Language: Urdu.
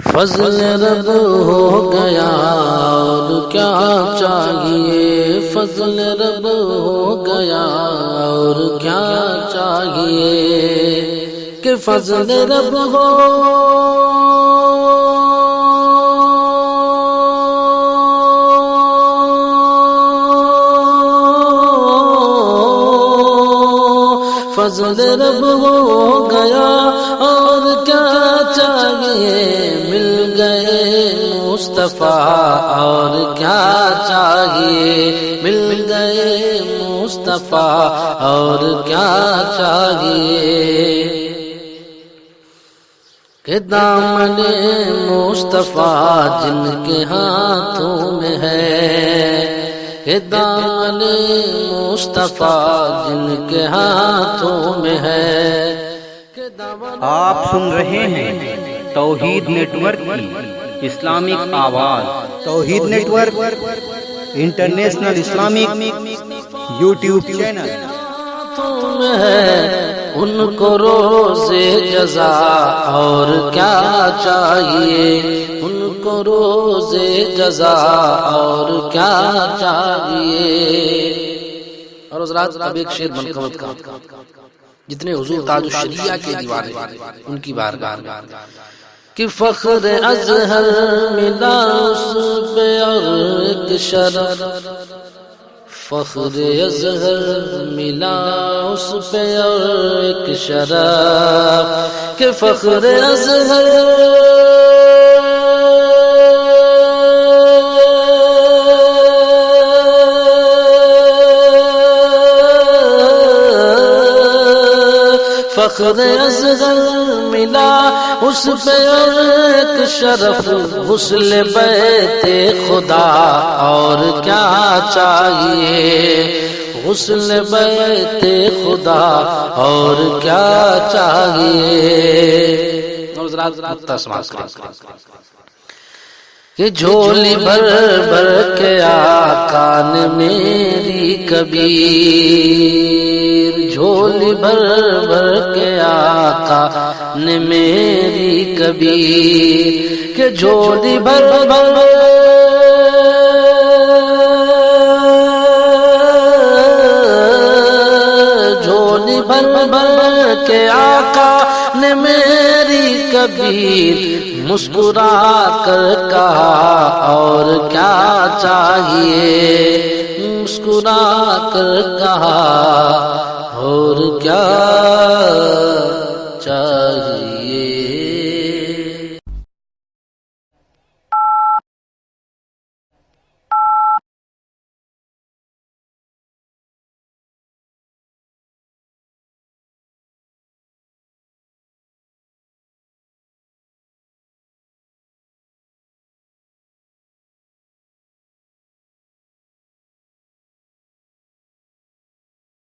فضل رب ہو گیا اور کیا چاہیے، فضل رب ہو گیا اور کیا چاہیے، کہ فضل رب ہو فضل رب ہو گیا اور کیا چاہیے، مل گئے مصطفیٰ اور کیا چاہیے، مل گئے مصطفیٰ اور کیا چاہیے، کہ دامن مصطفیٰ جن کے ہاتھوں میں ہے، کہ دامن مصطفیٰ جن کے ہاتھوں میں ہے۔ آپ سن رہے ہیں توحید نیٹ ورک کی Islamic Awaz. Tauheed network international Islamic YouTube channel میں ہے ان کو روز جزا اور کیا چاہیے، ان کو روز جزا اور کیا چاہیے۔ اور حضرات اب ایک شعر منقبت کا، جتنے حضور تاج الشریعہ کے دیوانے ان کی بارگاہ کہ فخر ازہر ملا اس پہ اور ایک شرف، فخر ازہر ملا اس پہ اور ایک شرف، کہ فخر ازہر فخر اصغر ملا اس پہ ایک شرف، غسل بیت خدا اور کیا چاہیے، غسل بیت خدا اور کیا چاہیے۔ کہ جھولی بھر بھر کے آقا نے میری کبیر، جھولی بھر بھر کے آقا نے میری کبیر، کہ جھولی بھر بھر جھولی بھر بھر کے آقا نے میری کبیر، مسکرا کر کہا اور کیا چاہیے، مسکرا کر کہا اور کیا چاہیے۔